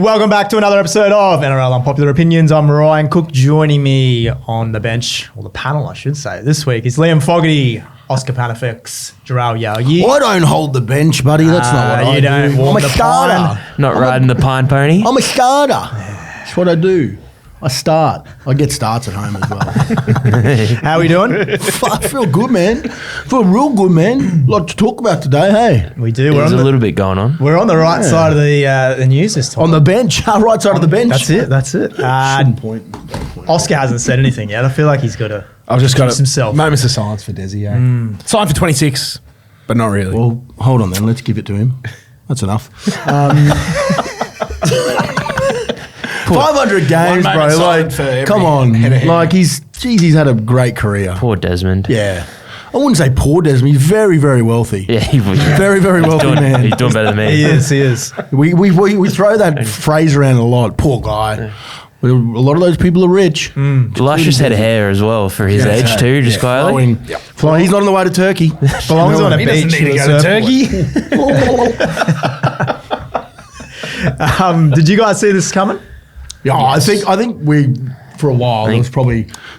welcome back to another episode of NRL Unpopular Opinions. I'm Ryan Cook. Joining me on the bench, or the panel I should say, this week is Liam Fogarty, Oscar Panafix, Jarrell Yogi. I don't hold the bench, buddy. That's not what I do. You don't warm I'm a the starter. Not riding the pine pony. I'm a starter. That's what I do. I start. I get starts at home as well. How are we doing? I feel good, man. Feel real good, man. Lot to talk about today, hey? We do. There's a little bit going on. We're on the right side of the news this time. On the bench. Right side of the bench. That's it. Point. Oscar hasn't said anything yet. I feel like he's got to I've just got himself. moments of silence for Dessie. Sign for 26, but not really. Well, hold on then. Let's give it to him. That's enough. 500 games, One bro. moment Like, silent for every come on. head. Like, he's had a great career. Poor Desmond. Yeah. I wouldn't say poor Desmond. He's very, very wealthy. Yeah, he was. Very, very wealthy man. He's doing better than me. He is. We throw that phrase around a lot. Poor guy. But a lot of those people are rich. Luscious head of hair as well for his age too, just quietly. Flowing. He's not on the way to Turkey. Belongs on a He beach. doesn't need to with go a to surfboard. Turkey. Did you guys see this coming? Yeah, I think we for a while there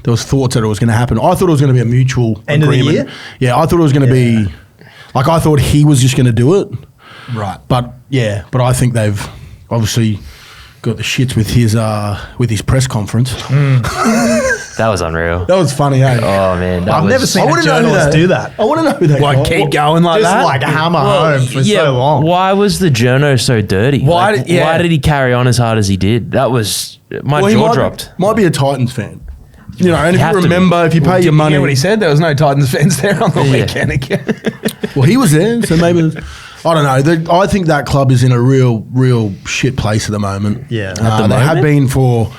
was thoughts that it was going to happen. I thought it was going to be a mutual End agreement. of the year? Yeah, I thought it was going to be like I thought he was just going to do it. Right. But I think they've obviously got the shits with his press conference. That was unreal. That was funny, eh? Oh man, I've never seen a journalist do that. I want to know who that Like, guy- keep going like Just that? like hammer home for so long. Why was the journo so dirty? Why Like, did- yeah. why did he carry on as hard as he did? That was my Well, he jaw dropped. Might be a Titans fan. You know, and if Have you to be. remember, if you pay your Did you money. hear what he said? There was no Titans fans there on the Yeah. weekend again. Well, he was there, so maybe I don't know. I think that club is in a real shit place at the moment. Yeah. At the they moment? have been for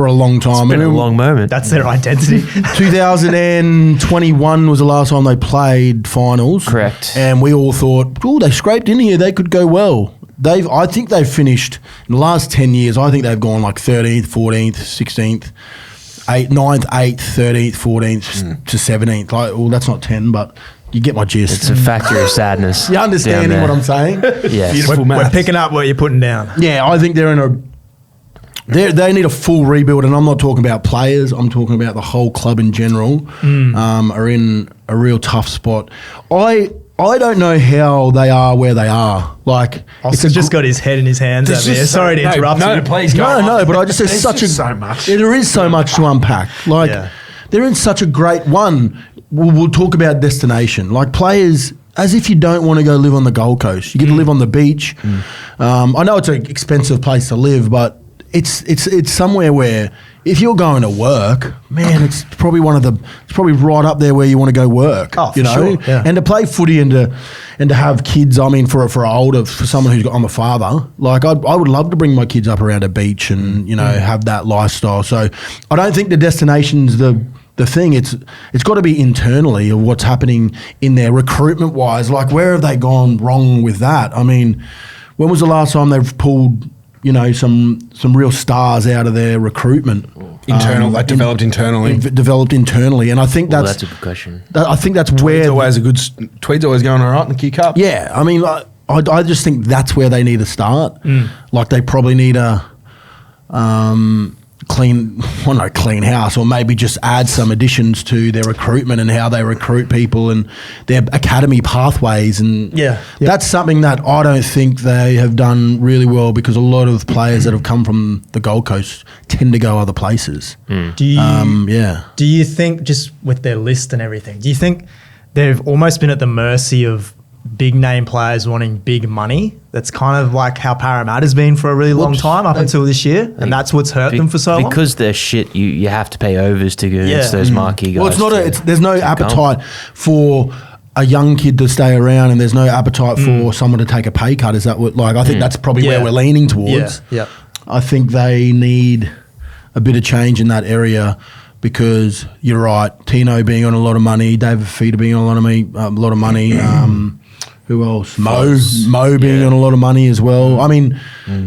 a long time. It's been a long moment. That's their identity. 2021 was the last time they played finals. Correct. And we all thought, oh, they scraped in here. They could go well. I think they've finished in the last 10 years. I think they've gone like 13th, 14th, 16th. 9th, 8th, 13th, 14th to 17th. Like, well, that's not 10, but you get my gist. It's a factor of sadness. You understanding down what there. I'm saying? Yes. Beautiful We're maths. picking up what you're putting down. Yeah, I think they're in a. They need a full rebuild, and I'm not talking about players. I'm talking about the whole club in general. Are in a real tough spot. I don't know how they are where they are. Like, Oscar's just got his head in his hands over there. Sorry to interrupt you. please go on. No, but I just there's such just a so much. There is so much to unpack. Like, Yeah. they're in such a great one. We'll talk about destination. Like, players, as if you don't want to go live on the Gold Coast. You get to live on the beach. I know it's an expensive place to live, but it's somewhere where if you're going to work, man, it's probably right up there where you want to go work. Oh, for you know, sure, yeah. and to play footy and to have kids. I mean, for someone who's I'm a father. Like, I would love to bring my kids up around a beach and have that lifestyle. So I don't think the destination's the thing. It's got to be internally of what's happening in there recruitment wise. Like, where have they gone wrong with that? I mean, when was the last time they've pulled some real stars out of their recruitment? Developed internally. Developed internally, and I think That's a good question. I think that's Tweed's where always Tweed's always going all right in the kick up. yeah. I mean, I just think that's where they need to start. Like, they probably need a clean house, or maybe just add some additions to their recruitment and how they recruit people and their academy pathways. And that's something that I don't think they have done really well, because a lot of players that have come from the Gold Coast tend to go other places. Do you think, just with their list and everything, do you think they've almost been at the mercy of big name players wanting big money? That's kind of like how Parramatta's been for a really long time up until this year, and that's what's hurt them for so long. Because they're shit, you have to pay overs to go against those marquee guys. Well, there's no appetite for a young kid to stay around, and there's no appetite for someone to take a pay cut. Is that what? Like, I think that's probably where we're leaning towards. Yeah. I think they need a bit of change in that area, because you're right. Tino being on a lot of money, David Fifita being on a lot of money. Who else? Mo being on a lot of money as well. I mean,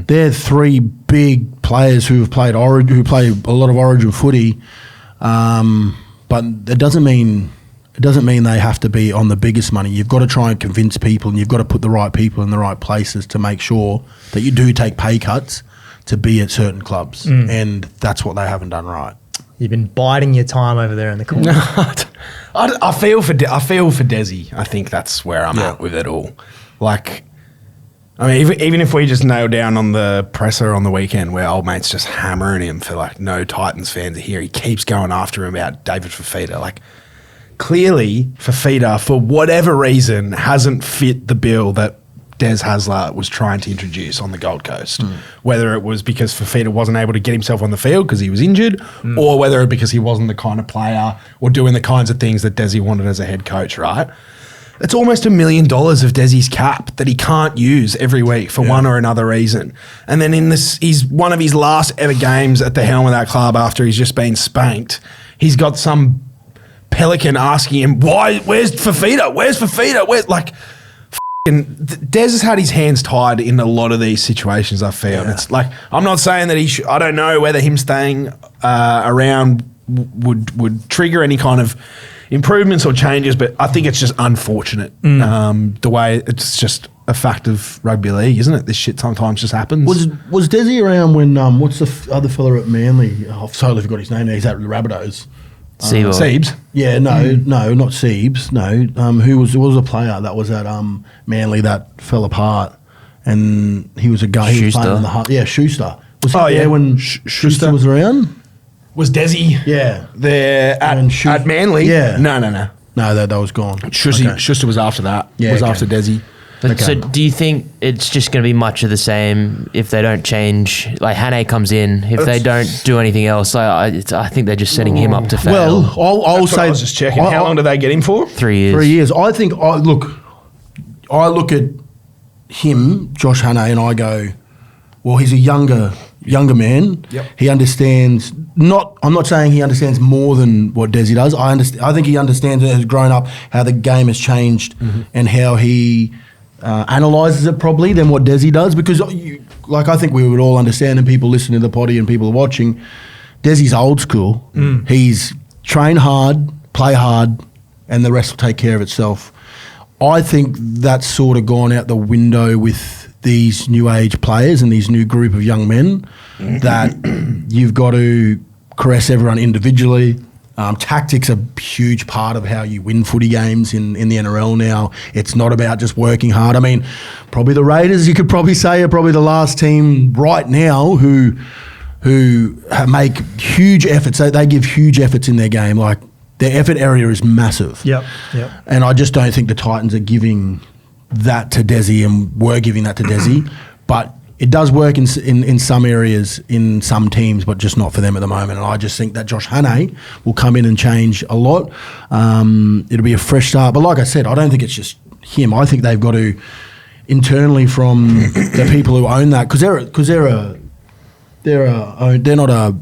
they're three big players who play a lot of Origin footy, but it doesn't mean they have to be on the biggest money. You've got to try and convince people, and you've got to put the right people in the right places to make sure that you do take pay cuts. to be at certain clubs, and that's what they haven't done right. You've been biding your time over there in the corner. I feel for Dessie. I think that's where I'm at with it all. Like, I mean, even if we just nail down on the presser on the weekend where old mate's just hammering him for like no Titans fans are here, he keeps going after him about David Fifita. Like, clearly Fifita, for whatever reason, hasn't fit the bill that Des Hasler was trying to introduce on the Gold Coast. Whether it was because Fifita wasn't able to get himself on the field because he was injured, or whether it because he wasn't the kind of player or doing the kinds of things that Dessie wanted as a head coach, right? It's almost $1 million of Dessie's cap that he can't use every week for one or another reason. And then he's one of his last ever games at the helm of that club after he's just been spanked. He's got some pelican asking him, where's Fifita? Where's Fifita? Des has had his hands tied in a lot of these situations, I feel. Yeah. It's like, I'm not saying that I don't know whether him staying around would trigger any kind of improvements or changes, but I think it's just unfortunate the way it's just a fact of rugby league, isn't it? This shit sometimes just happens. Was Dessie around when what's the other fella at Manly? I've totally forgot his name now. He's at the Rabbitohs. Siebes. Yeah, no, not Siebes. No, who was a player that was at Manly that fell apart, and he was a guy. He was playing in the heart. Yeah, Schuster. Was he there when Schuster was around? Was Dessie? Yeah, there at Manly. Yeah, no. No, that was gone. Schuster was after that. Yeah, was after Dessie. So do you think it's just going to be much of the same if they don't change? Like Hannay comes in, if they don't do anything else, I think they're just setting him up to fail. Well, I'll say. I was just checking. How long do they get him for? 3 years. 3 years. I think. I look at him, Josh Hannay, and I go, well, he's a younger man. Yep. He understands. I'm not saying he understands more than what Dessie does. I think he understands and has grown up how the game has changed and how he analyses it probably than what Dessie does, because I think we would all understand, and people listening to the potty and people watching, Dessie's old school. He's train hard, play hard, and the rest will take care of itself. I think that's sort of gone out the window with these new age players and these new group of young men, that you've got to caress everyone individually. Tactics are a huge part of how you win footy games in the NRL now. It's not about just working hard. I mean, probably the Raiders, you could probably say, are probably the last team right now who make huge efforts. They give huge efforts in their game. Like, their effort area is massive. Yep. And I just don't think the Titans are giving that to Dessie, and were giving that to Dessie. But it does work in some areas, in some teams, but just not for them at the moment. And I just think that Josh Hannay will come in and change a lot. It'll be a fresh start. But like I said, I don't think it's just him. I think they've got to, internally from the people who own that, because they're not a.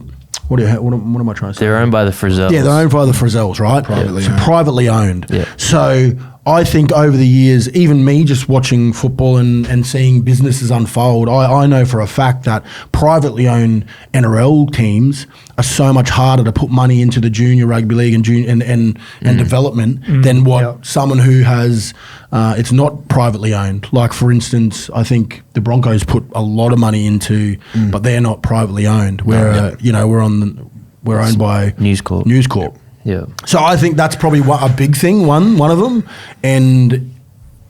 What am I trying to say? They're owned by the Frizzels. Yeah, they're owned by the Frizzels, right? Privately owned. Yeah. So I think over the years, even me just watching football and seeing businesses unfold, I know for a fact that privately owned NRL teams are so much harder to put money into the junior rugby league and development than what someone who has it's not privately owned. Like, for instance, I think the Broncos put a lot of money into, but they're not privately owned. We're owned by News Corp. News Corp. Yeah. So I think that's probably a big thing, one of them, and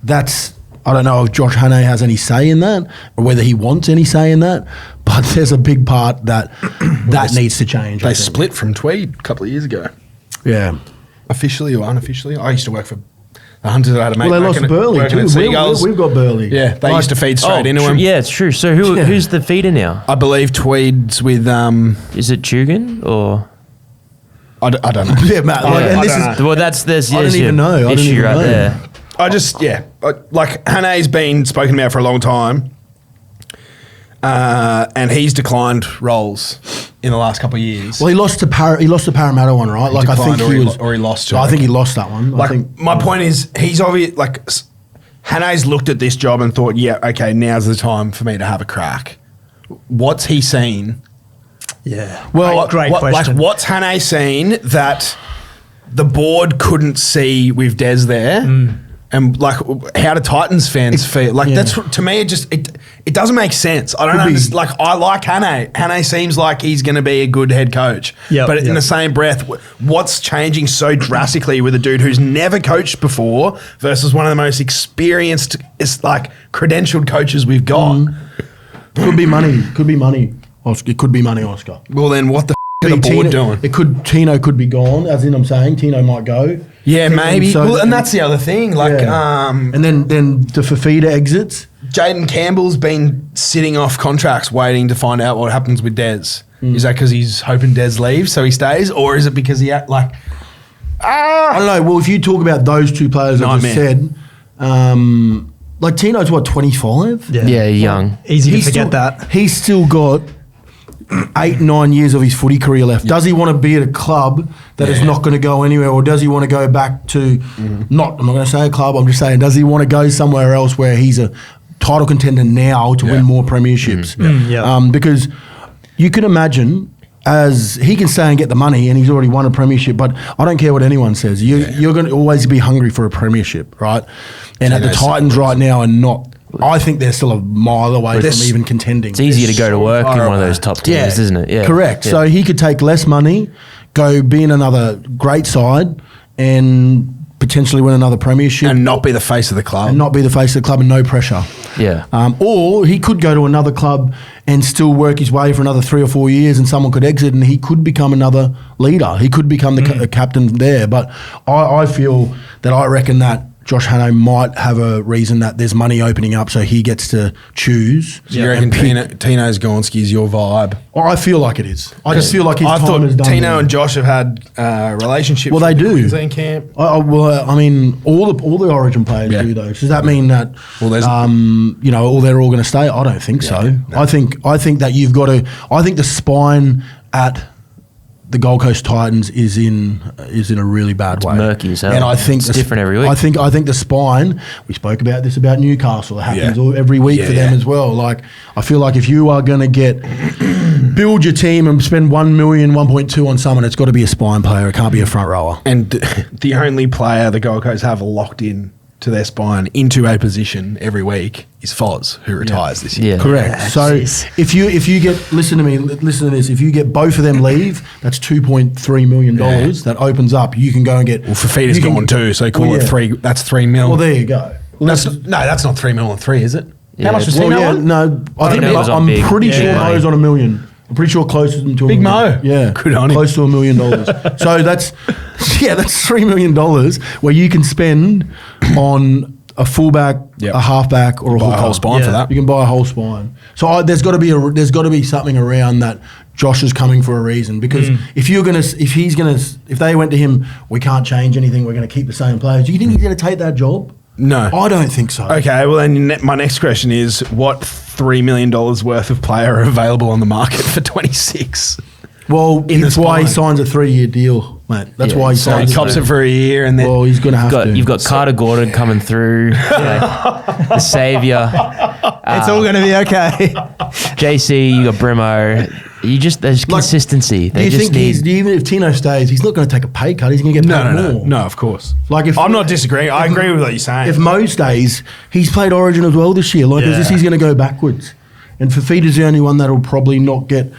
that's, I don't know if Josh Hannay has any say in that or whether he wants any say in that, but there's a big part that needs to change. They split from Tweed a couple of years ago. Yeah. Officially or unofficially. I used to work for the Hunters. I had a mate. Well, they lost Burley too. We've got Burley. Yeah, they used to feed straight into him. Yeah, it's true. So who's the feeder now? I believe Tweed's with... Is it Tugan or... I don't know. Yeah, Matt. There's I don't even know. issue right there. Like, Hannay's been spoken about for a long time, and he's declined roles in the last couple of years. Well, he lost the Parramatta one, right? Like, I think he lost to. I think he lost that one. Like, my point is, he's obvious. Like, Hannay's looked at this job and thought, yeah, okay, now's the time for me to have a crack. What's he seen? Yeah. Well, great question. Like, what's Hannay seen that the board couldn't see with Des there, And like, how do Titans fans feel? Like that's to me, it doesn't make sense. I don't understand. Like, I like Hannay. Hannay seems like he's going to be a good head coach. But in the same breath, what's changing so drastically with a dude who's never coached before versus one of the most experienced, like, credentialed coaches we've got? Could be money. Could be money. It could be money, Oscar. Well, then what the are the board doing? Tino could be gone, as in I'm saying Tino might go. Yeah, maybe. So, and that's the other thing. Like, and then the Fafita exits. Jaden Campbell's been sitting off contracts waiting to find out what happens with Des. Is that because he's hoping Des leaves so he stays? Or is it because I don't know. Well, if you talk about those two players I just said, like Tino's what, 25? Yeah, young. Easy to forget that. He's still got 8-9 years of his footy career left. Does he want to be at a club that is not going to go anywhere, or does he want to go back to I'm not going to say a club, I'm just saying, does he want to go somewhere else where he's a title contender now to win more premierships? Because you can imagine, as he can stay and get the money and he's already won a premiership, but I don't care what anyone says. You're going to always be hungry for a premiership, right? And at the Titans right now are not. I think they're still a mile away from even contending. It's easier to go to work in one of those top teams, isn't it? Yeah, correct. Yeah. So he could take less money, go be in another great side, and potentially win another premiership, and not be the face of the club, and no pressure. Yeah. Or he could go to another club and still work his way for another 3 or 4 years, and someone could exit, and he could become another leader. He could become the captain there. But I feel that I reckon that Josh Hannay might have a reason that there's money opening up, so he gets to choose. So you reckon Tino's Gonski is your vibe? I feel like it is. I just feel like his time is done. Tino and Josh have had relationships. Well, they do. Queensland camp. Well, I mean, all the Origin players do though. Does that mean that they're all going to stay? I don't think so. No. I think that you've got to. I think the spine at the Gold Coast Titans is in a really bad way. Murky as hell. And I think it's different every week. I think the spine. We spoke about this about Newcastle. It happens every week for them as well. Like, I feel like if you are going to build your team and spend 1 million, 1.2 on someone, it's got to be a spine player. It can't be a front rower. And the only player the Gold Coast have locked in to their spine into a position every week is Foz, who retires this year. Yeah. Correct. So if you get listen to this, if you get both of them leave, that's $2.3 million that opens up. You can go and get. Well, Fafita's gone too, so call it $3. That's $3 million. Well, there you go. That's not $3 million on 3, is it? Yeah, how much was Tino on? No, I'm pretty sure Mo's on $1 million. I'm pretty sure closer to $1 million. Mo. Yeah. Good on him. Close to $1 million. So that's $3 million where you can spend on a fullback, a halfback, or a hooker. A whole spine for that. You can buy a whole spine. So there's got to be something around that. Josh is coming for a reason, because if they went to him, we can't change anything, we're going to keep the same players. Do you think he's going to take that job? No. I don't think so. Okay, well then my next question is, what $3 million worth of player are available on the market for 26? Well, that's why he signs a 3-year deal, mate. That's why he signs. He cops it for a year, and then he's going to have to. You've got Carter Gordon coming through, the saviour. It's all going to be okay. JC, you got Brimo. There's consistency. Do you think even if Tino stays, he's not going to take a pay cut? He's going to get paid more. No, of course. Like I'm not disagreeing. I agree with what you're saying. If Mo stays, he's played Origin as well this year. Like, is this he's going to go backwards? And Fafita's the only one that'll probably not get.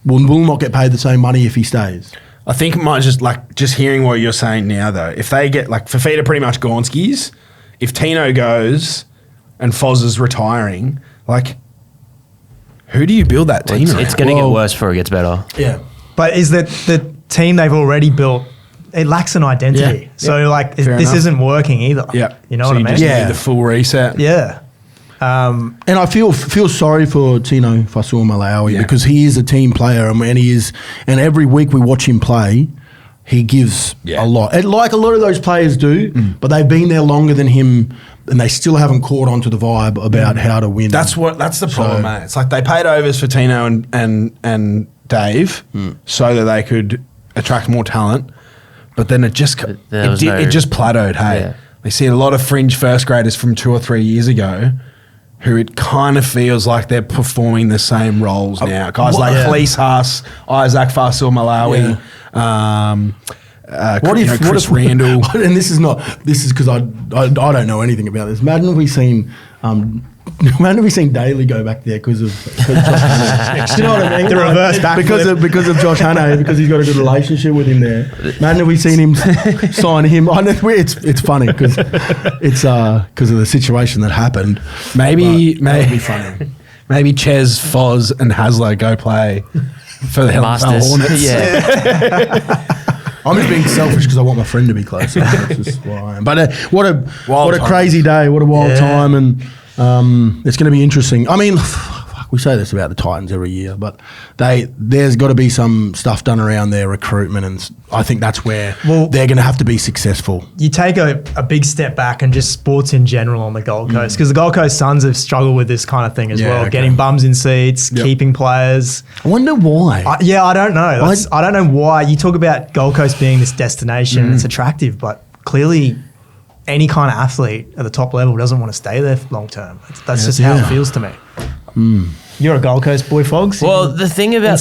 Will not get paid the same money if he stays. I think it might just hearing what you're saying now, though. If they get, like, Fafita pretty much Gonskis, if Tino goes and Foz is retiring, like, who do you build that team around? It's going to get worse before it gets better. Yeah. But is that the team they've already built, it lacks an identity. Yeah. So, this isn't working either. Yeah. You know what I mean? Just need the full reset. Yeah. And I feel sorry for Tino Fa'asuamaleaui because he is a team player, and every week we watch him play, he gives a lot. And like a lot of those players do, but they've been there longer than him, and they still haven't caught on to the vibe about how to win. That's the problem, mate. It's like they paid overs for Tino and Dave so that they could attract more talent, but then it just plateaued. Hey, we see a lot of fringe first graders from 2 or 3 years ago who it kind of feels like they're performing the same roles now. Guys like Fleece Haas, Isaac Fa'asuamaleaui, Chris Randall? And this is because I don't know anything about this. Imagine if we seen Daly go back there because of Josh Hannay. Do you know what I mean? The reverse backflip. because of Josh Hannay, because he's got a good relationship with him there. Imagine if we seen him sign him. I know it's funny because it's because of the situation that happened. Maybe be funny. Maybe Ches, Foz, and Hasler go play for the Masters. Hornets. Yeah. I'm just being selfish because I want my friend to be closer. That's just what I am. But what a crazy day. What a wild time. And it's going to be interesting. I mean, we say this about the Titans every year, but there's got to be some stuff done around their recruitment, and I think that's where they're going to have to be successful. You take a big step back and just sports in general on the Gold Coast, because the Gold Coast Suns have struggled with this kind of thing as well, getting bums in seats, keeping players. I wonder why. I don't know. I don't know why. You talk about Gold Coast being this destination, and it's attractive, but clearly any kind of athlete at the top level doesn't want to stay there long term. That's just how it feels to me. You're a Gold Coast boy, Fogs. Well, the thing about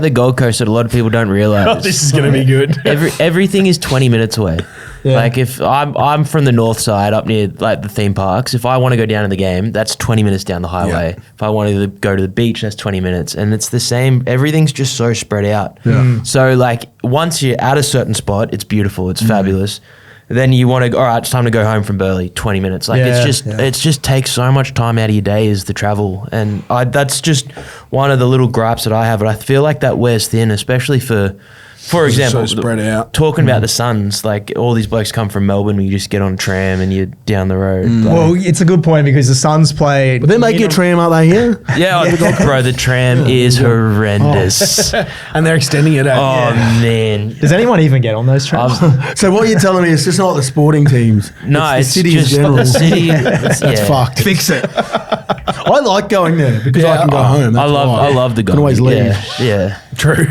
the Gold Coast that a lot of people don't realize. This is going to be good. Everything is 20 minutes away. Yeah. Like if I'm from the north side up near like the theme parks, if I want to go down to the game, that's 20 minutes down the highway. Yeah. If I want to go to the beach, that's 20 minutes. And it's the same. Everything's just so spread out. Yeah. So like once you're at a certain spot, it's beautiful. It's fabulous. Then you want to, all right, it's time to go home from Burleigh, 20 minutes. Like it's just takes so much time out of your day is the travel. And that's just one of the little gripes that I have. But I feel like that wears thin, especially for example, so spread out. Talking about the Suns, like all these blokes come from Melbourne where you just get on a tram and you're down the road. Like, well, it's a good point because the Suns play. But they're making a tram, aren't they here? Yeah, bro, the tram is horrendous. And they're extending it out. Man. Does anyone even get on those trams? So what you're telling me is just not the sporting teams. No, it's the city in general. The city. That's fucked. Fix it. I like going there because I can go home. That's I love the Can always leave. Yeah. True.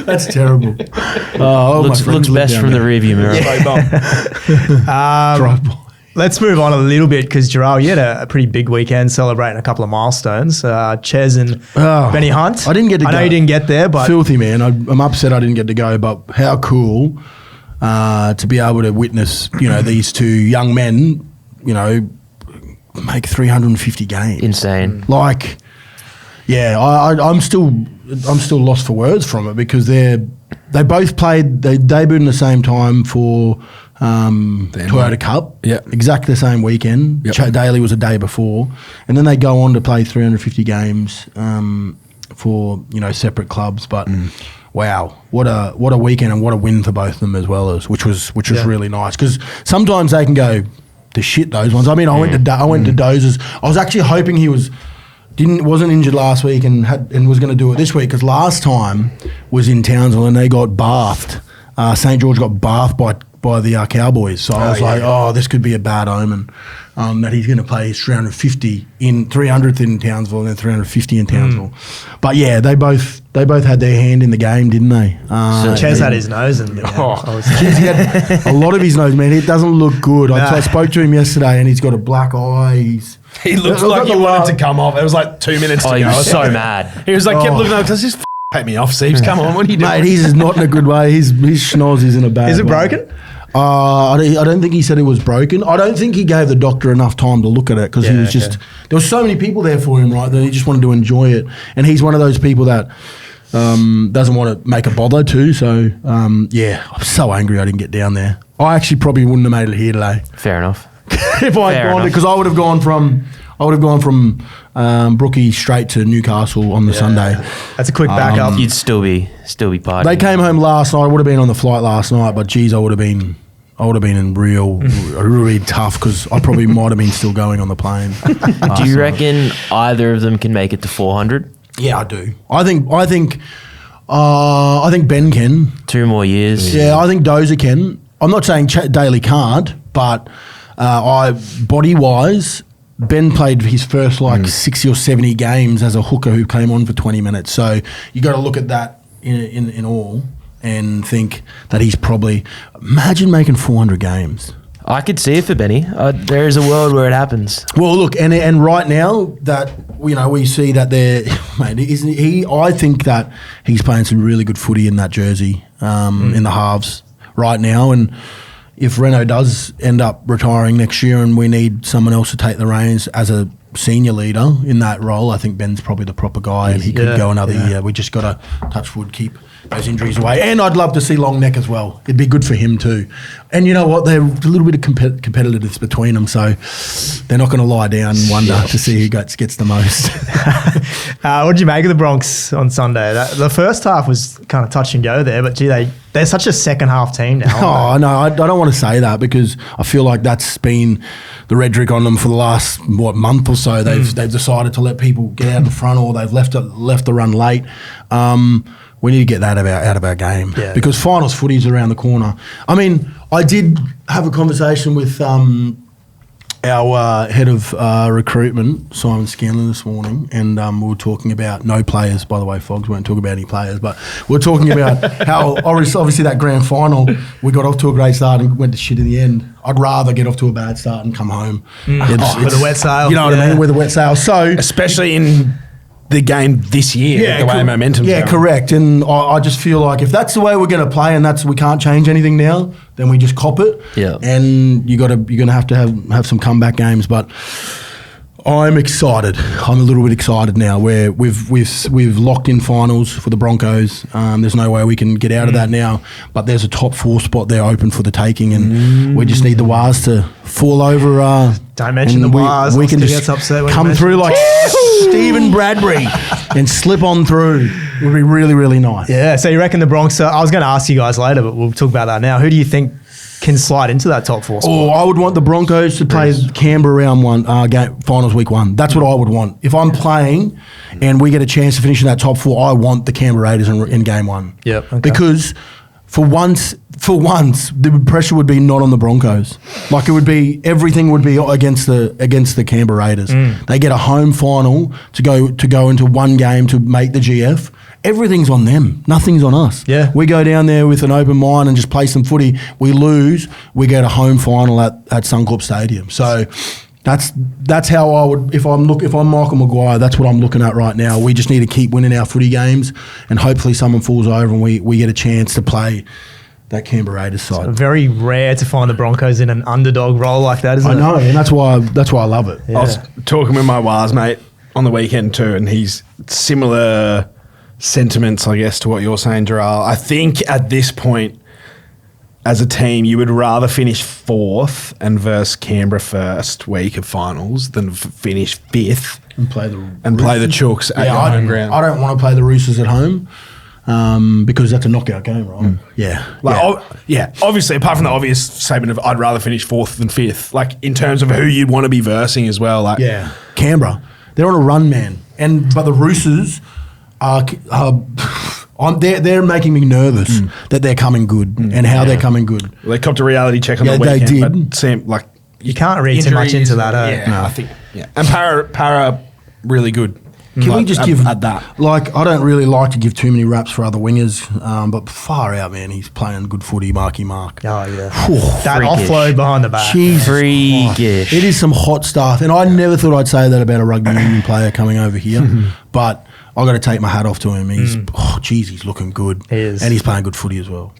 That's terrible. Looks best from the rearview mirror. Let's move on a little bit because Gerald, you had a pretty big weekend celebrating a couple of milestones. Ches and Benny Hunt. I didn't get to go. I know you didn't get there, but filthy man. I'm upset I didn't get to go, but how cool to be able to witness, these two young men, make 350 games. Insane. Like, yeah, I'm still lost for words from it because they debuted in the same time for Toyota Cup. Yeah, exactly the same weekend. Yep. Daly was a day before, and then they go on to play 350 games for separate clubs. But wow, what a weekend and what a win for both of them as well, which was really nice because sometimes they can go to shit those ones. I mean, I went to Dozers. I was actually hoping he wasn't injured last week and was going to do it this week because last time was in Townsville and they got bathed. St. George got bathed by the Cowboys. So I was this could be a bad omen that he's going to play his 350 in 300th in Townsville and then 350 in Townsville. But yeah, they both had their hand in the game, didn't they? Ches had his nose in the he had a lot of his nose, man. It doesn't look good. I spoke to him yesterday and he's got a black eye. He looks like he wanted to come off. It was like 2 minutes to go. He was so mad. He was like, kept looking up, does this take me off, Seeps? Come on, what are you doing? Mate, he's not in a good way. His schnoz is in a bad way. Is it broken? I don't think he said it was broken. I don't think he gave the doctor enough time to look at it because he was just... There were so many people there for him, right, that he just wanted to enjoy it. And he's one of those people that doesn't want to make a bother too. So, I'm so angry I didn't get down there. I actually probably wouldn't have made it here today. Fair enough. If I had gone, because I would have gone from Brookie straight to Newcastle on the Sunday. That's a quick backup. You'd still be partying. They came home last night. I would have been on the flight last night, but geez, I would have been in really tough because I probably might have been still going on the plane. Do you reckon either of them can make it to 400? Yeah, I do. I think Ben can. 2 more years. Yeah, I think Dozer can. I'm not saying Daly can't, but body wise, Ben played his first 60 or 70 games as a hooker who came on for 20 minutes. So you got to look at that in all and think that he's probably... Imagine making 400 games. I could see it for Benny. There is a world where it happens. Well, look, and right now that we see that there, mate, I think that he's playing some really good footy in that jersey. in the halves right now. And if Reno does end up retiring next year and we need someone else to take the reins as a senior leader in that role, I think Ben's probably the proper guy, and he could go another year. We just got to, touch wood, keep those injuries away. And I'd love to see Long Neck as well. It'd be good for him too. And you know what? There's a little bit of competitiveness between them, so they're not going to lie down and wonder to see who gets the most. What did you make of the Bronx on Sunday? The first half was kind of touch and go there, but they're such a second half team now. Oh, no, I don't want to say that because I feel like that's been the rhetoric on them for the last, month or so. They've decided to let people get out in front, or they've left the run late. We need to get that out of our game because finals footy is around the corner. I mean, I did have a conversation with our head of recruitment, Simon Scanlon, this morning, and we were talking about no players, by the way, Fogs, we won't talk about any players, but we were talking about how obviously that grand final, we got off to a great start and went to shit in the end. I'd rather get off to a bad start and come home. With a wet sail. You know what I mean? With a wet sail. So, especially in the game this year, the way momentum's going. Correct. And I just feel like if that's the way we're going to play and we can't change anything now, then we just cop it. Yeah. And you're going to have to have some comeback games. But I'm excited. I'm a little bit excited now. Where we've locked in finals for the Broncos. There's no way we can get out of that now. But there's a top 4 spot there open for the taking, and we just need the Wars to fall over. Don't mention the Wars. We can just come through like Stephen Bradbury and slip on through. It would be really, really nice. Yeah. So you reckon the Bronx? I was going to ask you guys later, but we'll talk about that now. Who do you think can slide into that top 4 spot? Oh, I would want the Broncos to play Canberra round 1, finals week 1. That's what I would want. If I'm playing and we get a chance to finish in that top 4, I want the Canberra Raiders in game 1. Yep. Okay. Because for once, the pressure would be not on the Broncos. Like everything would be against the Canberra Raiders. They get a home final to go into one game to make the GF. Everything's on them. Nothing's on us. Yeah. We go down there with an open mind and just play some footy. We lose. We get a home final at Suncorp Stadium. So that's how I would. If I'm Michael Maguire, that's what I'm looking at right now. We just need to keep winning our footy games, and hopefully someone falls over and we get a chance to play that Canberra Raiders side. So very rare to find the Broncos in an underdog role like that, isn't it? I know, and that's why I love it. Yeah. I was talking with my Wars mate on the weekend too, and he's similar sentiments, I guess, to what you're saying, Gerald. I think at this point, as a team, you would rather finish 4th and verse Canberra first week of finals than finish 5th and play the Chooks at your home ground. I don't want to play the Roosters at home because that's a knockout game, right? Yeah. Obviously, apart from the obvious statement of I'd rather finish 4th than 5th, like in terms of who you'd want to be versing as well. Like, Canberra, they're on a run, man, but the Roosters they're making me nervous that they're coming good and how they're coming good. They copped a reality check on the weekend. They did. But seem like you can't read too much into that. I think. Yeah, and Para really good. Can we just give that? Like, I don't really like to give too many raps for other wingers, but far out, man, he's playing good footy, Marky Mark. Oh, yeah. That offload behind the back. Freakish. It is some hot stuff, and I never thought I'd say that about a rugby union player coming over here, but I've got to take my hat off to him. He's looking good. He is. And he's playing good footy as well.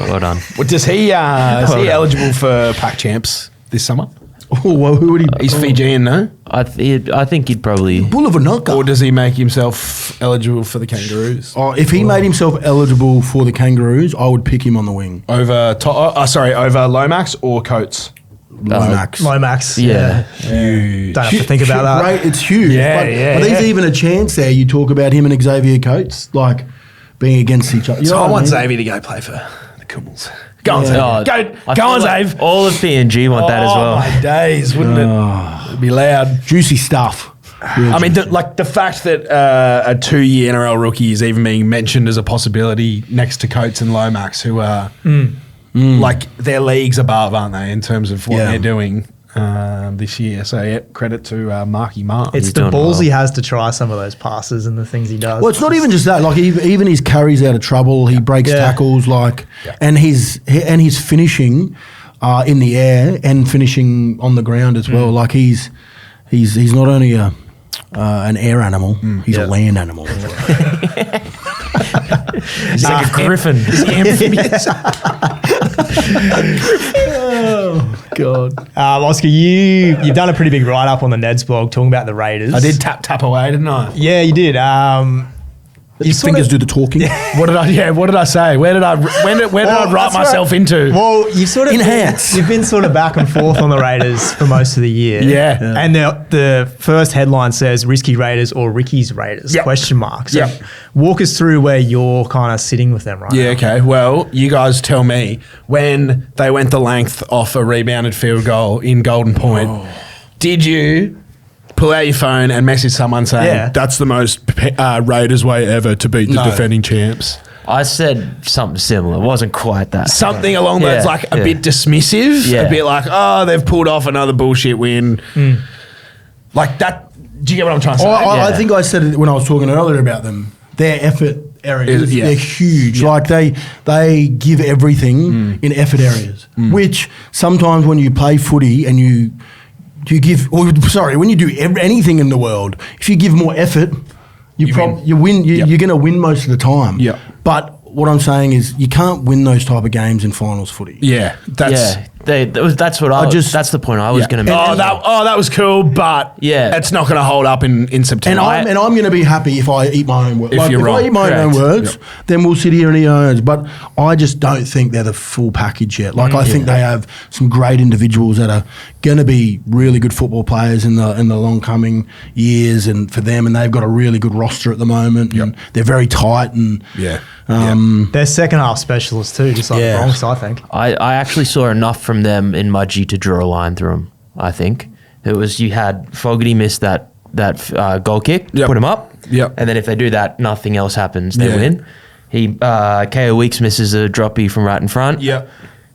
Well done. Well, is he eligible for Pac Champs this summer? Oh, well, who would he? He's Fijian, no? I think he'd probably... Bull of a knocker. Or does he make himself eligible for the Kangaroos? Oh, if he made himself eligible for the Kangaroos, I would pick him on the wing. Over Lomax or Coates? Lomax. Yeah. Don't have to think about that. Right, it's huge. Are these even a chance there? You talk about him and Xavier Coates, like being against each other. I want Xavier to go play for the Kummels. Go on, Xavier. Go on, Xavier. All of PNG want that as well. Oh, my days, wouldn't it? It'd be loud. Juicy stuff. I mean, the fact that a 2-year NRL rookie is even being mentioned as a possibility next to Coates and Lomax, who are like their leagues above, aren't they, in terms of what they're doing this year. So, credit to Marky Mark. It's the balls he has to try some of those passes and the things he does. Well, it's not even just that. Like even his carries out of trouble, he breaks tackles, and his finishing in the air and finishing on the ground as well. Like he's not only an air animal, he's a land animal as well. He's like a griffin. Oh, God. Oscar, you've done a pretty big write-up on the Neds blog talking about the Raiders. I did tap away, didn't I? Yeah, you did. Your fingers do the talking. What did I say? Where did I write myself into? Well, you've sort of Enhance. You've been sort of back and forth on the Raiders for most of the year. Yeah. And the first headline says Risky Raiders or Ricky's Raiders, Yep. question mark. So Yep. walk us through where you're kind of sitting with them right Yeah, now. okay. Well, you guys tell me, when they went the length off a rebounded field goal in Golden Point, did you pull out your phone and message someone saying, that's the most Raiders way ever to beat the defending champs? I said something similar. It wasn't quite that. Something along those, like a bit dismissive, Yeah. a bit like, oh, they've pulled off another bullshit win. Like that. Do you get what I'm trying to say? I think I said it when I was talking earlier about them. Their effort areas, they're huge. Like they give everything in effort areas, which sometimes when you play footy and you when you do anything in the world, if you give more effort, you win. You're going to win most of the time. Yeah. But what I'm saying is you can't win those type of games in finals footy. Yeah, that's that's the point I was going to make. that was cool, but it's not going to hold up in September. And I'm going to be happy if I eat my own words. If you're I eat my own Correct. words, then we'll sit here and eat our own. But I just don't think they're the full package yet. Like I think they have some great individuals that are going to be really good football players in the long coming years, and for them, and they've got a really good roster at the moment. And they're very tight and They're second half specialists too, just like the Bronx, I think. I actually saw enough from them in Mudgee to draw a line through them. I think it was you had Fogarty miss that goal kick, put him up, and then if they do that, nothing else happens. They win. KO Weeks misses a droppy from right in front.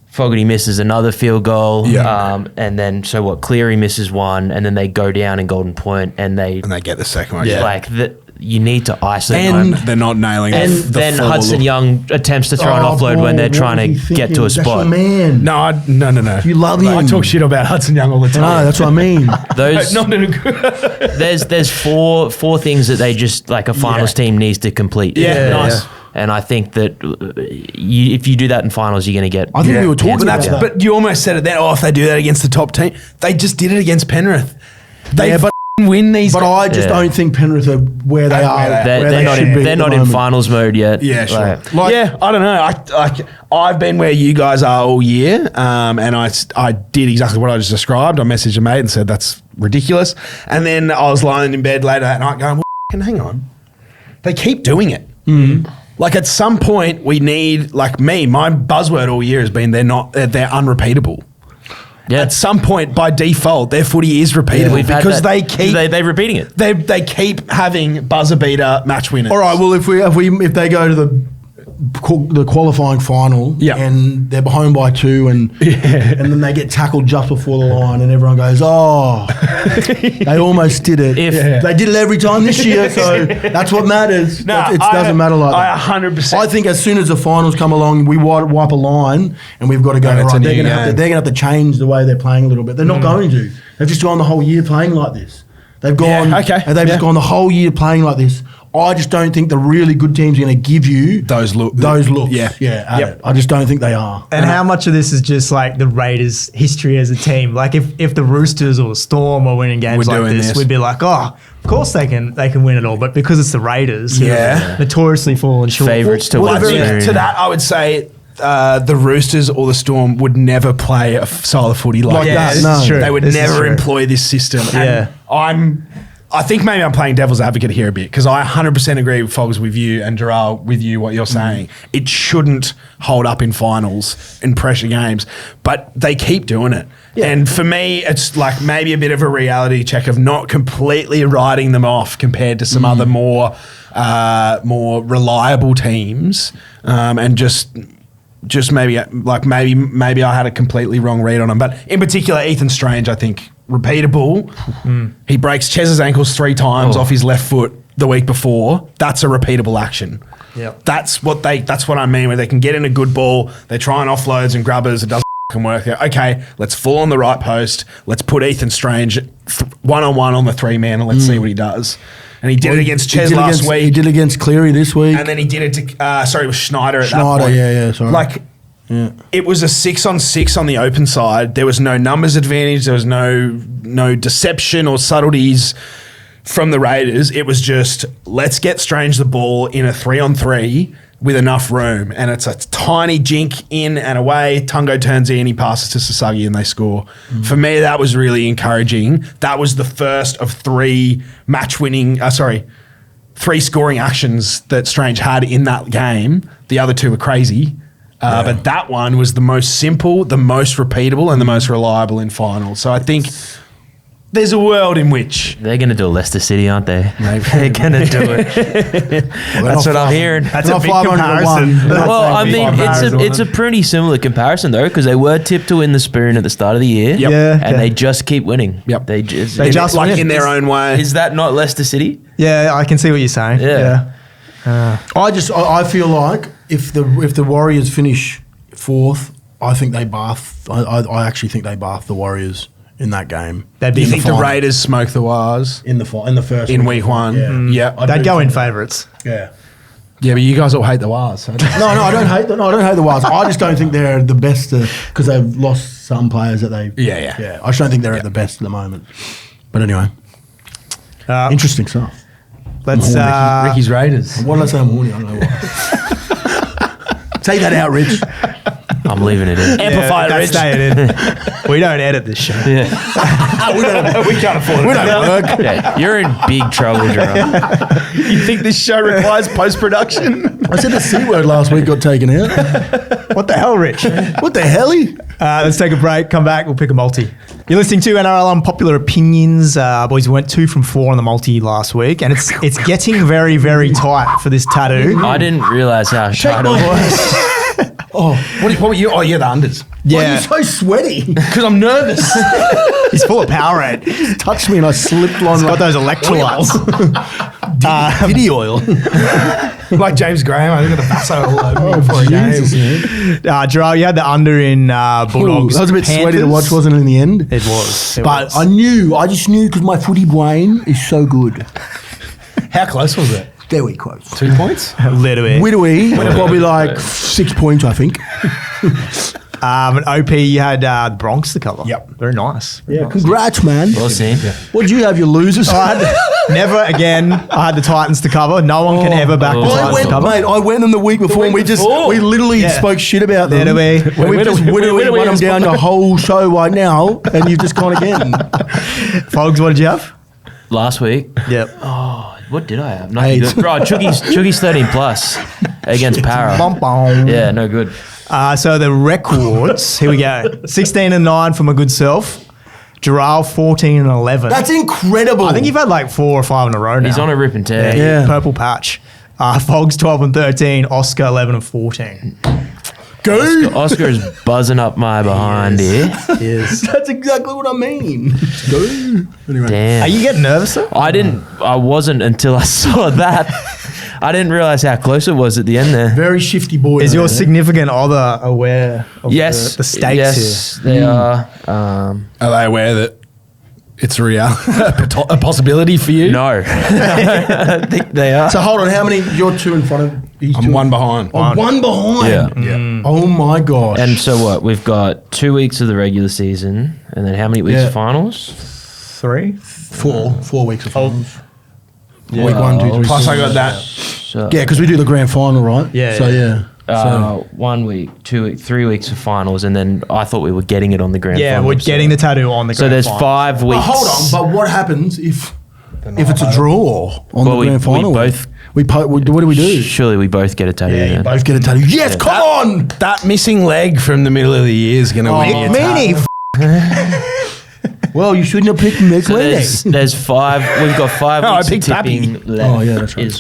Fogarty misses another field goal. And then Cleary misses one, and then they go down in Golden Point, and they get the second one. like that. You need to isolate And them. They're not nailing And the then full Hudson look. Young attempts to throw an offload when they're trying to get to a That's spot. your man. No. You love him. I talk shit about Hudson Young all the time. No, that's what I mean. Those Not in a good. there's four things that they just like a finals team needs to complete. Nice. And I think that if you do that in finals, you're going to get. I think we were talking about that. But you almost said it then. Oh, if they do that against the top team, they just did it against Penrith. They win these. But I just don't think Penrith are where they are. They're not in finals mode yet. Yeah, sure. Like, I don't know. I've been where you guys are all year, and I did exactly what I just described. I messaged a mate and said that's ridiculous. And then I was lying in bed later that night going, well, hang on, they keep doing it. Like at some point we need, like me, my buzzword all year has been they're unrepeatable. Yeah. At some point, by default, their footy is repeatable because they keep they're repeating it. They keep having buzzer beater match winners. All right. Well, if they go to the qualifying final and they're behind by 2 and then they get tackled just before the line and everyone goes, oh, they almost did it. They did it every time this year, so that's what matters. It doesn't matter like that. 100%. I think as soon as the finals come along, we wipe a line and we've got to go, right, they're going to have to change the way they're playing a little bit. They're not going to. They've just gone the whole year playing like this. They've gone, and they've just gone the whole year playing like this. I just don't think the really good teams are going to give you those looks. I just don't think they are. And how much of this is just like the Raiders' history as a team? Like if the Roosters or the Storm were winning games like this, we'd be like, oh, of course they can win it all. But because it's the Raiders, who have notoriously fallen short. Favourites to win. To that, I would say the Roosters or the Storm would never play a style of footy like that. No. True. They would never employ this system. And I think maybe I'm playing devil's advocate here a bit because I 100% agree with Fogs with you and Gerald with you what you're saying. It shouldn't hold up in finals in pressure games, but they keep doing it. And for me, it's like maybe a bit of a reality check of not completely writing them off compared to some other more reliable teams, and just maybe I had a completely wrong read on him. But in particular, Ethan Strange, I think, repeatable. He breaks Chez's ankles 3 times off his left foot the week before. That's a repeatable action. That's what I mean, where they can get in a good ball, they try and offloads and grubbers, it doesn't work. Okay, let's fall on the right post. Let's put Ethan Strange one-on-one on the 3-man and let's see what he does. And he did it against Ches last week. He did it against Cleary this week. And then he did it to, it was Schneider at that Schneider, point. yeah, sorry. Like, it was a 6-on-6 on the open side. There was no numbers advantage. There was no deception or subtleties from the Raiders. It was just, let's get Strange the ball in a 3-on-3 with enough room. And it's a tiny jink in and away. Tungo turns in, he passes to Sasagi and they score. For me, that was really encouraging. That was the first of 3 scoring actions that Strange had in that game. The other 2 were crazy. But that one was the most simple, the most repeatable, and the most reliable in finals. So I think there's a world in which They're going to do a Leicester City, aren't they? They're going to do it. That's what I'm hearing. That's a big comparison. Well, I mean, it's a pretty similar comparison, though, because they were tipped to win the Spoon at the start of the year. Yep. Yeah. And they just keep winning. Yep. They just like win. in their own way. Is that not Leicester City? Yeah, I can see what you're saying. Yeah. I feel like if the Warriors finish 4th, I think they bath. I actually think they bath the Warriors in that game. They'd be You in think the the final. Raiders smoke the Wars in the first in week 1? Yeah. Yeah. They'd go in favourites. Yeah. Yeah, but you guys all hate the Wars. So No, I don't hate them. No, I don't hate the Wars. I just don't think they're the best because they've lost some players that they. Yeah. I just don't think they're at the best at the moment. But anyway, interesting stuff. Let's. Ricky's Raiders. What did I say? I'm horny. I don't know what. Take that out, Rich. I'm leaving it in. Amplify it, that's Rich. staying in. We don't edit this show. Yeah. We can't afford it. We don't work. Yeah, you're in big trouble, Jerome. You think this show requires post-production? I said the C word last week got taken out. What the hell, Rich? What the hell? Let's take a break. Come back. We'll pick a multi. You're listening to NRL Unpopular Opinions. Boys, we went 2 from 4 on the multi last week, and it's getting very, very tight for this tattoo. I didn't realise how tight it was. What were you? Oh, yeah, the unders. Why are Yeah, you so sweaty? Because I'm nervous. he's full of Powerade. Just touched me and I slipped on He's got those electrolytes. pity oil. Like James Graham, I think got the basso all over me before a Jesus, game. man. Gerard, you had the under in Bulldogs. That was a bit sweaty to Panthers. watch, wasn't it, in the end? It was. But I just knew because my footy brain is so good. How close was it? Very close. 2 points? a little bit. Widowy, probably like 6 points, I think. And OP, you had the Bronx to cover. Yep. Very nice. Very nice. Congrats, man. Well seen. What did you have, your losers? Never again. I had the Titans to cover. No one can ever back the I Titans went, to cover. mate. I went them the week before, and we literally Yeah. spoke shit about them. There to be. And we've just wittily run them down the whole show right now, and you've just gone again. Folks, what did you have? Last week. Yep. What did I have? Nothing AIDS. good. Right, Chuggy's 13 plus against Para. Bum, bum. Yeah, no good. So the records. Here we go. 16-9 for my good self. Gerald 14-11. That's incredible. I think you've had like 4 or 5 in a row now. He's on a rip and tear. Yeah. Purple patch. Fogs 12-13. Oscar 11-14. Go. Oscar is buzzing up my behind here. Yes. That's exactly what I mean. Go. Anyway. Damn. Are you getting nervous though? I wasn't until I saw that. I didn't realise how close it was at the end there. Very shifty boy. Is your though, significant other aware of Yes. the stakes yes, they are. Are they aware that it's a a possibility for you? No. I think they are. So hold on, how many? You're 2 in front of. I'm 1 behind. Oh, 1 behind. Yeah. Oh my gosh. And so what? We've got 2 weeks of the regular season, and then how many weeks Yeah. of finals? 3? 4 weeks of finals. Yeah. Week 1, 2, 3. Plus, I got that. So, Yeah, because we do the grand final, right? Yeah, So yeah. yeah. 1 week, 2 weeks, 3 weeks of finals, and then I thought we were getting it on the grand Yeah, final. we're getting the tattoo on the So grand there's final. 5 weeks. But hold on, but what happens if it's a draw on Well, the we grand final? both- what do we do? Surely we both get a tattoo. Yeah, you then. both get a tattoo. Yes, come on! That missing leg from the middle of the year is going to win you. Meanie. Well, you shouldn't have picked Mick So there's 5. We've got 5 No, I weeks of picked Pappy. tipping left. Oh, yeah, that's right.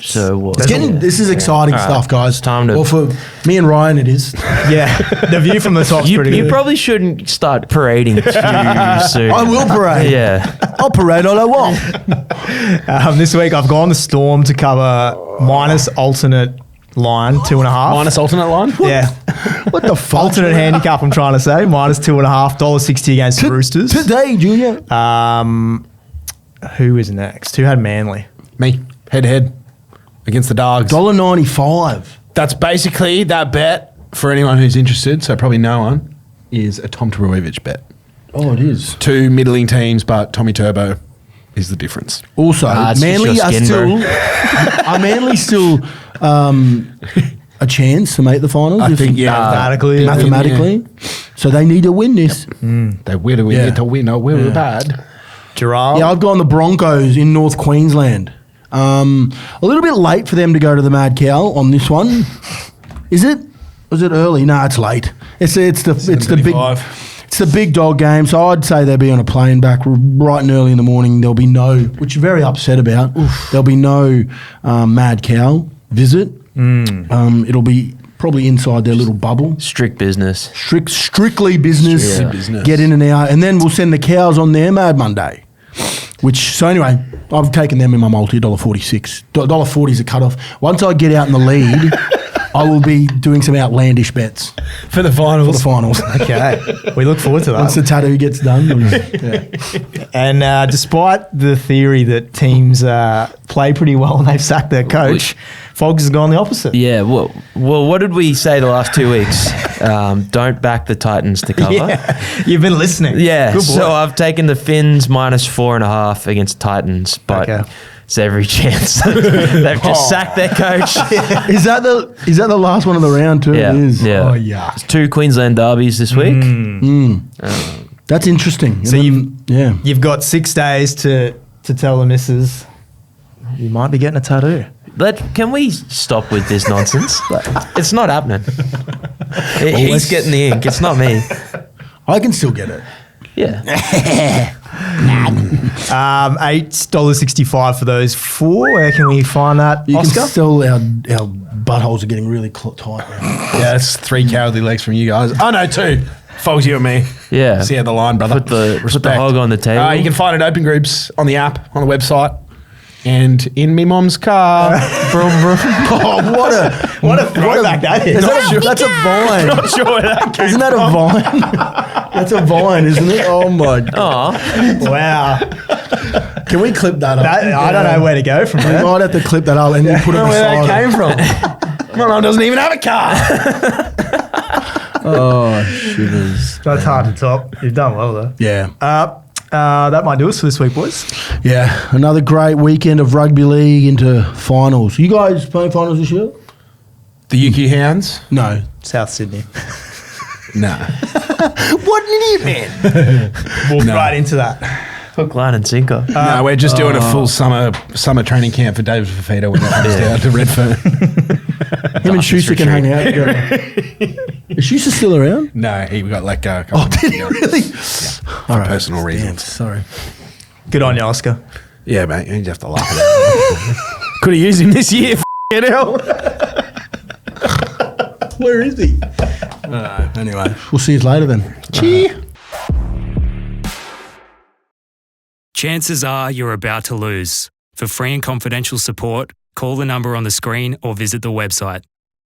So what? This is exciting stuff, guys. time to- Well, for me and Ryan, it is. Yeah, the view from the top's pretty You good. probably shouldn't start parading too soon. I will parade. Yeah. I'll parade all I want. This week I've gone the Storm to cover minus alternate line 2.5. Minus alternate line? Yeah. What the fuck? Alternate handicap, I'm trying to say. Minus 2.5, $1.60 against the Roosters. Today, Junior. who is next? Who had Manly? Me, head-to-head against the Dogs. $1.95. That's basically that bet for anyone who's interested, so probably no one, is a Tom Trbojevic bet. Oh, it is. 2 middling teams, but Tommy Turbo is the difference. Also, it's Manly just are your skin, still are Manly still a chance to make the finals? I think, yeah. Mathematically. Mathematically. So they need to win this. They need to win, or we're bad. Gerard? Yeah, I've gone the Broncos in North Queensland. A little bit late for them to go to the Mad Cow on this one. Is it? Was it early? No, it's late. It's the big dog game. So I'd say they'll be on a plane back bright and early in the morning. There'll be no, which you're very upset about. There'll be no Mad Cow visit. It'll be probably inside their little bubble. Strict business. Strictly business. Strictly business. Get in and out, and then we'll send the Cows on their Mad Monday. So anyway, I've taken them in my multi, $1.46. $1.40 is a cutoff. Once I get out in the lead, I will be doing some outlandish bets For the finals. Okay. We look forward to that. Once the tattoo gets done. Yeah. And despite the theory that teams play pretty well and they've sacked their coach, Fogs has gone the opposite. Yeah. Well, what did we say the last 2 weeks? Don't back the Titans to cover. Yeah. You've been listening. Yeah. Good boy. So I've taken the Finns -4.5 against Titans, but it's every chance. They've just sacked their coach. Is that the last one of the round too? Yeah. It is. Yeah. Oh yeah. There's 2 Queensland derbies this week. That's interesting. So And you've got 6 days to tell the missus you might be getting a tattoo. Can we stop with this nonsense? It's not happening. He's getting the ink. It's not me. I can still get it. Yeah. $8.65 for those 4. Where can we find that, You Oscar? can still our buttholes are getting really tight now. Yeah, that's 3 cowardly legs from you guys. Oh, no, 2. Fogs, you and me. Yeah. See how the line, brother. Put the Respect. hog on the table. You can find it at open groups on the app, on the website, and in me mom's car. Vroom, vroom. Oh, What a throwback that is. That's a vine. Not sure where that came Isn't that a vine? That's a vine, isn't it? Oh my god! Aw. Wow. Can we clip that up? I don't know where to go from We there. might have to clip that up and then put it I don't know where that beside came from. My mom doesn't even have a car. Oh, shivers. That's hard to top. You've done well, though. Yeah. That might do us for this week, boys. Yeah. Another great weekend of rugby league into finals. You guys playing finals this year? The Yuki Hounds? No. South Sydney. No. What an idiot, man. Walked right into that. Hook, line, and sinker. No, we're just doing a full summer training camp for David Fafita when he comes down to Redfern. Him and Schuster can hang out together. Is Schuster still around? No, he got let go. A couple Oh, did he really? For personal Damn, reasons. sorry. Good on you, Oscar. Yeah, mate. You just have to laugh at it. Could have used him this year. Hell. Where is he? Anyway, we'll see you later then. Cheers. Chances are you're about to lose. For free and confidential support, call the number on the screen or visit the website.